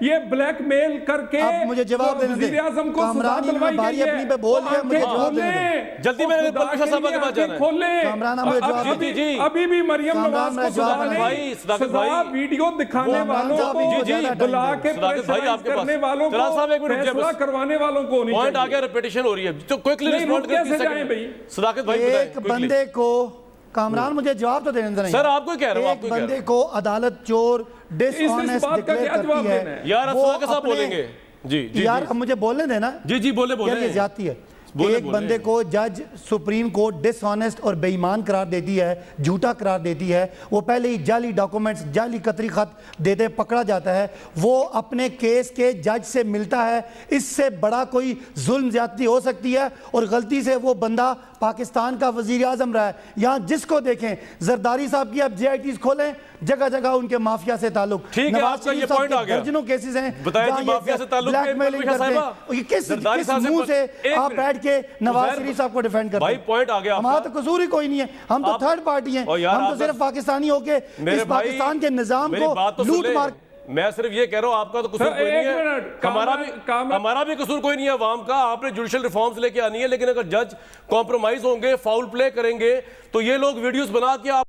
ये ब्लैकमेल करके आप मुझे जवाब देने दें। वज़ीर-ए-आज़म को सजा कामरान जी, दिलवाई बारी गई है। अपनी पे बोल रहे हैं, मुझे जवाब देने दें। जल्दी मैंने परविशा साहब के पास जाना है। कामरान, मुझे जवाब जी, जी, जी। अभी भी मरियम कामरान, नवाज को जवाब सजा देने नहीं, भाई, सदाकत सजा भाई। वीडियो दिखाने वो वालों साहब, को, जी, जी, बुला के सदाकत भाई, आपके पास। करने वालों को, तलाल साहब, एक मिनट, फैसला करवाने वालों को होनी पॉइंट आ चाहिए। गया, रिपीटिशन हो रही है, तो क्विकली नहीं, रिस्पॉन्ड रुक कैसे करके जाएं भाई? सदाकत भाई बताएं एक quickly। बंदे को, कामरान मुझे जवाब तो देने दें। सर, आपको कह रहा हूं, एक आपको कह रहा हूं। बंदे को अदालत चोर डिसऑनेस्ट बात का डिक्लेयर क्या जवाब करती देना है? है, यार वो अफसर के साथ अपने- बोलेंगे। जी जी यार जी। अब मुझे बोलने देना। जी जी, बोले यार ये ज्यादती है। एक बंदे को जज सुप्रीम कोर्ट डिसऑनेस्ट और बेईमान करार देती है, झूठा करार देती है, वो पहले ही जाली डॉक्यूमेंट्स, जाली कतरी खत देते पकड़ा जाता है, वो अपने केस के जज से मिलता है। इससे बड़ा कोई जुल्म ज्यादती हो सकती है? और गलती से वो बंदा पाकिस्तान का वजीर आजम रहा है। यहाँ जिसको देखें, जरदारी साहब की अब JITs खोलें, जगह जगह उनके माफिया से ताल्लुक। ठीक है, नवाज आपका ये शरीफ साहब पॉइंट आ के गया। दर्जनों केसेस हैं बताएं जहाँ जी, ये माफिया से ताल्लुक है, ब्लैकमेलिंग परविशा करते साहिबा। हैं। ये किस जरदारी साहब से मुंह से एक आप मिनट। बैठ के नवाज उज़ैर, शरीफ साहब को डिफेंड करते भाई, हैं? पॉइंट आ गया हमारा आपका। तो कसूर ही कोई नहीं है, हम तो आप- थर्ड पार्टी हैं, और यार, हम तो आप- सिर्फ पाकिस्तानी होके मेरे इस पाकिस्तान के निजाम मेरी को बात तो सुन लूट ले। मार। मैं सिर्फ ये कह रहा हूं, आपका तो कसूर सर, कोई नहीं एक है, मिनट, हमारा भी कसूर कोई नहीं है अवाम का। आपने जुडिशियल रिफॉर्म्स लेके आनी है, लेकिन अगर जज कॉम्प्रोमाइज होंगे, फाउल प्ले करेंगे, तो ये लोग वीडियोस बना के आप,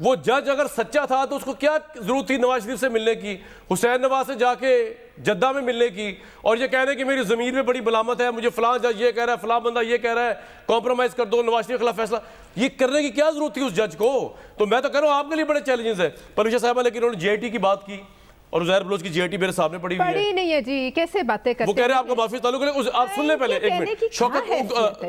वो जज अगर सच्चा था तो उसको क्या जरूरत थी नवाज शरीफ से मिलने की, हुसैन नवाज से जाके जद्दा में मिलने की, और ये कह रहे हैं कि मेरी ज़मीर में बड़ी बलामत है, मुझे फलां जज ये कह रहा है, फलां बंदा ये कह रहा है, कॉम्प्रोमाइज़ कर दो, नवाज शरीफ के खिलाफ फैसला। ये करने की क्या जरूरत थी उस जज को? तो मैं तो कह रहा हूँ आपके लिए बड़े चैलेंजेस है। परविशा साहबा, लेकिन उन्होंने JIT की बात की, और उज़ैर बलोच की JIT मेरे सामने पड़ी हुई है। पड़ी नहीं है जी, कैसे बातें करते वो कह रहे हैं हैं? आपका माफी ताल्लुक है। आप सुन ले पहले एक मिनट। शौकत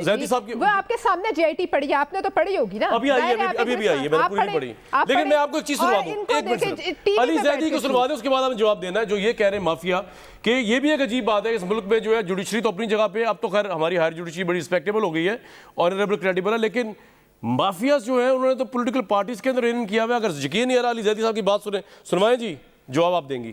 ज़ैदी साहब की वो आपके सामने JIT पड़ी है, आपने तो पढ़ी होगी ना? अभी आई है, अभी भी आई है, मैंने पूरी पढ़ी। लेकिन मैं आपको एक चीज सुनवा दूं, एक मिनट। अली ज़ैदी को सुनवा दें, उसके बाद हमें जवाब देना है। जो ये कह रहे हैं माफिया, कि ये भी एक अजीब बात है, इस मुल्क में जो है जुडिशरी तो अपनी जगह पे, अब तो खैर हमारी हायर जुडिशरी बड़ी रिस्पेक्टेबल हो गई है, ऑनरेबल, क्रेडिबल है, लेकिन माफिया जो है उन्होंने तो पॉलिटिकल पार्टीज के अंदर इन किया हुआ है। अगर यकीन नहीं आ रहा, अली ज़ैदी साहब की बात सुनवाएं जी, जवाब आप देंगी।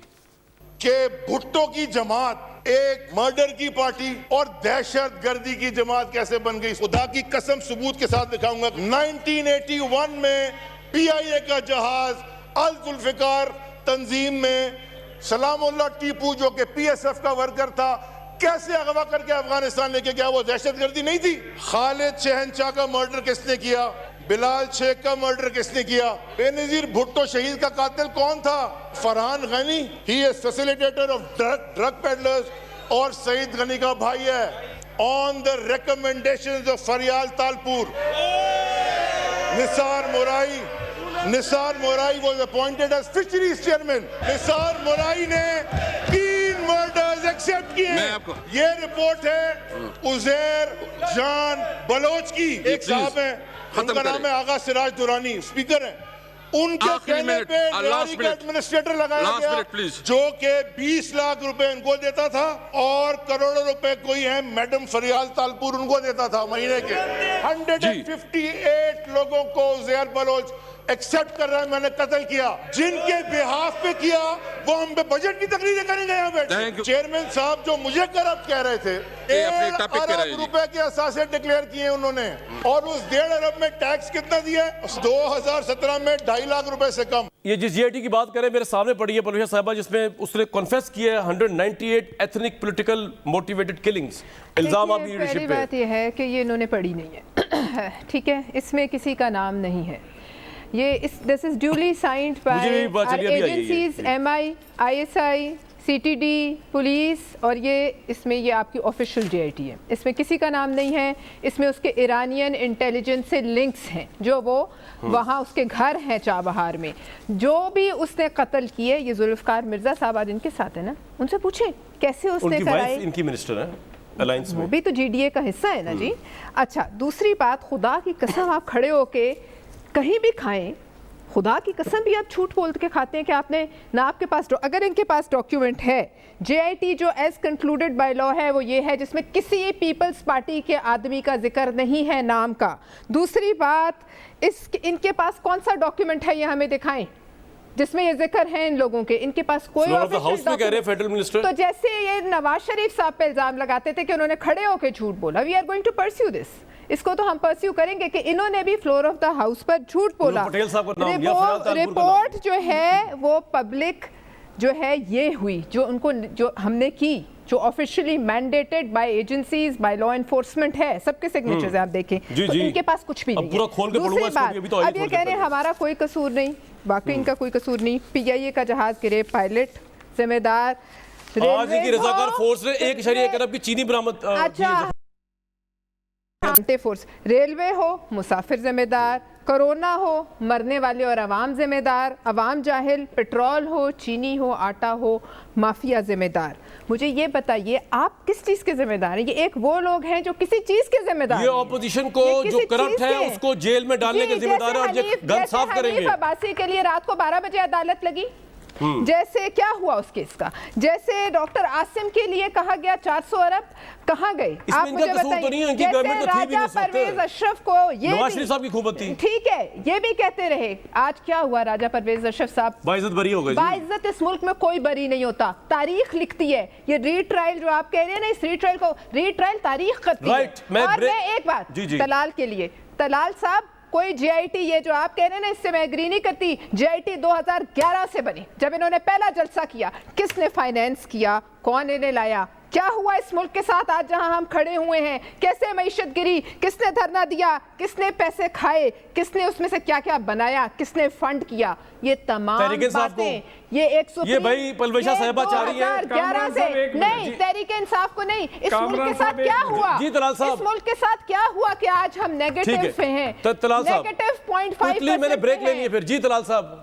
कि भुट्टो की जमात एक मर्डर की पार्टी और दहशत गर्दी की जमात कैसे बन गई, खुदा की कसम सबूत के साथ दिखाऊंगा। 1981 में PIA का जहाज अल जुल्फिकार तंजीम में सलामुल्लाह टीपू, जो कि PSF का वर्कर था, कैसे अगवा करके अफगानिस्तान लेके गया? वो दहशत गर्दी नहीं थी? खालिद शहनशाह का मर्डर किसने किया? बिलाल शेख का मर्डर किसने किया? बेनजीर भुट्टो शहीद का कातिल कौन था? Farhan Ghani, he is facilitator of drug peddlers, और सईद गनी का भाई है, on the recommendations of Faryal Talpur. Nisar Morai was appointed as fisheries chairman। Nisar Morai ने 3 मर्डर्स एक्सेप्ट किए। ये रिपोर्ट है उज़ैर जान बलोच की। एक साहब है, उनका नाम है आगा सिराज दुरानी, स्पीकर है, उनके कहने पे लारी का एडमिनिस्ट्रेटर लगाया गया, जो के 20 लाख रुपए उनको देता था, और करोड़ों रुपए कोई है मैडम फरियाल तालपुर उनको देता था महीने के। 158 लोगों को उज़ैर बलोच एक्सेप्ट कर रहा है मैंने कत्ल किया। जिनके बिहाफ पे किया वो हम पे बजट की तकरीरें करेंगे यहाँ बैठ। चेयरमैन साहब जो मुझे करप्ट कह रहे थे, 1 अरब रुपए के असासे डिक्लेयर किए उन्होंने, और उस 1.5 अरब में टैक्स कितना दिया? 2017 में 2.5 लाख रुपए से कम। ये जिस जीआईटी की बात करें, मेरे सामने पड़ी है पलूशा साहिबा, जिसमें उसने कॉन्फेस किया है 198 एथनिक पॉलिटिकल मोटिवेटेड किलिंग्स। इल्जाम आप पहली लीडरशिप बात पे। यह है कि ये इन्होंने पढ़ी नहीं है ठीक है, इसमें किसी का नाम नहीं है। ये दिस इज ड्यूली साइंड मुझे भी बात बाय चली अभी आई है agencies, MI, ISI, CTD, police, और ये इसमें ये आपकी ऑफिशियल JIT है। इसमें किसी का नाम नहीं है। इसमें उसके ईरानियन इंटेलिजेंस से लिंक्स हैं, जो वो वहाँ उसके घर हैं चाबहार में। जो भी उसने कत्ल किए, ये जुल्फ़िकार मिर्ज़ा साहब आज इनके साथ है ना, उनसे पूछें कैसे उसने उनकी कराए। वाइफ इनकी मिनिस्टर है अलायंस वो में। भी तो GDA का हिस्सा है ना जी। अच्छा, दूसरी बात, खुदा की कसम आप खड़े होके कहीं भी खाएं, खुदा की कसम भी आप झूठ बोल के खाते हैं कि आपने ना, आपके पास अगर इनके पास डॉक्यूमेंट है, JIT जो एज कंक्लूडेड बाय लॉ है वो ये है जिसमें किसी पीपल्स पार्टी के आदमी का जिक्र नहीं है नाम का। दूसरी बात, इनके पास कौन सा डॉक्यूमेंट है, ये हमें दिखाएं जिसमें ये जिक्र है इन लोगों के। इनके पास कोई हाउस में कह रहे हैं फेडरल मिनिस्टर। तो जैसे ये नवाज शरीफ साहब पे इल्जाम लगाते थे कि उन्होंने खड़े होकर झूठ बोला, we are going to pursue this, इसको तो हम परस्यू करेंगे कि इन्होंने भी फ्लोर ऑफ द हाउस पर झूठ बोला। पटेल साहब का नाम या फराज तालपुर का नाम। रिपोर्ट जो है वो पब्लिक जो है ये हुई, जो उनको जो हमने की, जो officially mandated bye agencies, by law enforcement है, सबके सिग्नेचर्स हैं, आप देखें। जी, तो जी। इनके पास कुछ भी नहीं पूरा खोल के पढ़ूंगा इसको, बात, अभी तो आइए अब ये खोल के कह रहे हैं पढ़िए। हमारा कोई कसूर नहीं, वाकई इनका कोई कसूर नहीं। PIA का जहाज गिरे, पायलट जिम्मेदार, आज की रजाकार फोर्स ने 1.1 अरब की चीनी बरामद की है। अच्छा, फोर्स, रेलवे हो मुसाफिर जिम्मेदार, कोरोना हो मरने वाले और अवाम जिम्मेदार, अवाम जाहिल, पेट्रोल हो, चीनी हो, आटा हो, माफिया जिम्मेदार। मुझे ये बताइए आप किस चीज के जिम्मेदार हैं? ये एक वो लोग हैं जो किसी चीज के जिम्मेदार ये हैं। ऑपोजिशन को ये जो किसी करप्ट चीज है के उसको जेल में डालने के जिम्मेदार है, और ये गन साफ करेंगे। हनीफ अब्बासी के लिए रात को 12 बजे अदालत लगी, जैसे क्या हुआ उस केस का, जैसे डॉक्टर आसिम के लिए कहा गया 400 अरब कहाँ गए? आप मुझे बताइए। जैसे राजा परवेज अशरफ को ये नवाज शरीफ साहब की खूबत थी, ठीक है, ये भी कहते रहे, आज क्या हुआ? राजा परवेज अशरफ साहब बाइज्जत बरी हो गए। बाइज्जत इस मुल्क में कोई बरी नहीं होता, तारीख लिखती है। ये रीट्रायल जो आप कह रहे हैं ना, इस रीट्रायल को रीट्रायल तारीख करती है। और मैं एक बात तलाल के लिए, तलाल साहब कोई JIT, ये जो आप कह रहे हैं ना, इससे मैं एग्री नहीं करती। JIT 2011 से बनी, जब इन्होंने पहला जलसा किया। किसने फाइनेंस किया? कौन इन्हें लाया? क्या हुआ इस मुल्क के साथ आज जहां हम खड़े हुए हैं? कैसे मईशत गिरी? किसने धरना दिया? किसने पैसे खाए? किसने उसमें से क्या क्या बनाया? किसने फंड किया? ये तमाम बातें, ये भाई पलवेशा साहिबा चाह रही है 2011 से नहीं, तहरीक इंसाफ को नहीं, इस मुल्क के साथ क्या हुआ? जी तलाल साहब, इस मुल्क के साथ क्या हुआ कि आज हम नेगेटिव पे हैं? तलाल साहब, -0.5% मैंने ब्रेक लेनी है फिर। जी तलाल साहब,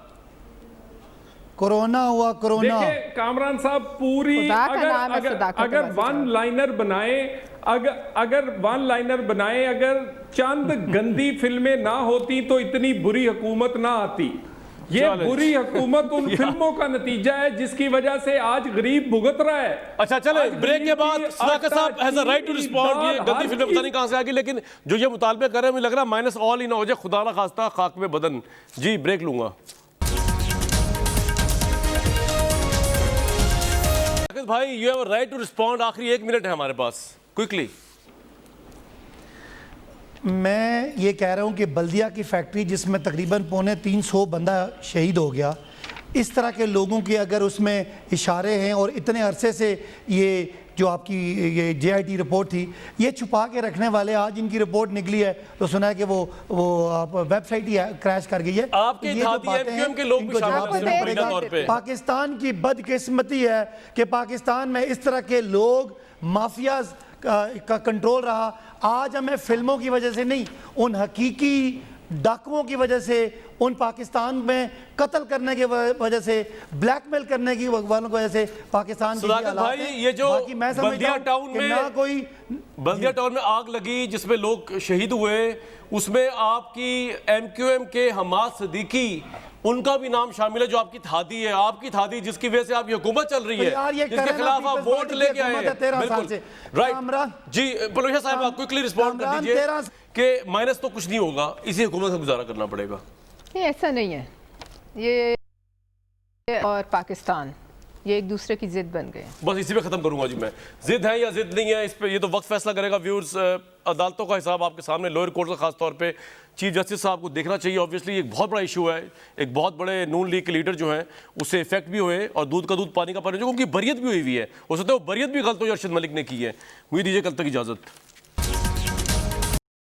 कोरोना हुआ, कोरोना। देखिए कामरान साहब, पूरी अगर वन लाइनर बनाए, अगर वन लाइनर बनाए, अगर चंद गंदी फिल्में ना होती तो इतनी बुरी हुकूमत ना आती। ये बुरी हुकूमत उन फिल्मों का नतीजा है जिसकी वजह से आज गरीब भुगत रहा है। अच्छा चले, ब्रेक के बाद सदाकत साहब has a right to respond. ये गंदी फिल्में पता नहीं कहां से आ गई, लेकिन जो ये मुतालबे कर रहे हैं मुझे लग रहा है माइनस ऑल ही ना हो जाए, खुदा ना खास्ता खाक में बदन। जी ब्रेक लूंगा भाई, you have a right to respond. आखिरी 1 मिनट है हमारे पास, क्विकली। मैं ये कह रहा हूँ कि बल्दिया की फैक्ट्री जिसमें तकरीबन 350 बंदा शहीद हो गया, इस तरह के लोगों के अगर उसमें इशारे हैं, और इतने अरसे से ये जो आपकी ये JIT रिपोर्ट थी, ये छुपा के रखने वाले, आज इनकी रिपोर्ट निकली है तो सुना है कि वो वेबसाइट ही क्रैश कर गई है। आपके ये जो बातें हैं, इनको जवाब देना पड़ेगा। पाकिस्तान की बदकिस्मती है कि पाकिस्तान में इस तरह के लोग, माफियाज का कंट्रोल रहा। आज हमें फिल्मों की वजह से नहीं, उन हकीकी डाकुओं की वजह से, उन पाकिस्तान में कत्ल करने की वजह से, ब्लैकमेल करने की वालों की वजह से पाकिस्तान की भाई, ये जो बल्दिया टाउन में ना कोई बल्दिया टाउन में आग लगी जिसमें लोग शहीद हुए, उसमें आपकी MQM के हमाद सिद्दीकी, उनका भी नाम शामिल है, जो आपकी थादी है, आपकी थादी जिसकी वजह से आपकी हुकूमत चल रही है, जिसके खिलाफ आप वोट लेके आए हैं। बिल्कुल राइट। जी पलवेशा साहब, क्विकली रिस्पॉन्ड कर दीजिए कि माइनस तो कुछ नहीं होगा, इसी हुकूमत से गुजारा करना पड़ेगा। नहीं, ऐसा नहीं है। ये और पाकिस्तान ये एक दूसरे की जिद बन गए। बस इसी पे ख़त्म करूंगा जी मैं। जिद है या जिद नहीं है, इस पे ये तो वक्त फैसला करेगा। व्यूअर्स, अदालतों का हिसाब आपके सामने, लोअर कोर्ट का खास तौर पे चीफ जस्टिस साहब को देखना चाहिए। ऑब्वियसली एक बहुत बड़ा इशू है, एक बहुत बड़े नून लीग के लीडर जो हैं उससे इफेक्ट भी हुए और दूध का दूध पानी का पानी, जो उनकी बरियत भी हुई है। हो सकता है वो बरियत भी गलत हो जो अरशद मलिक ने की है। मुझे दीजिए कल तक इजाज़त।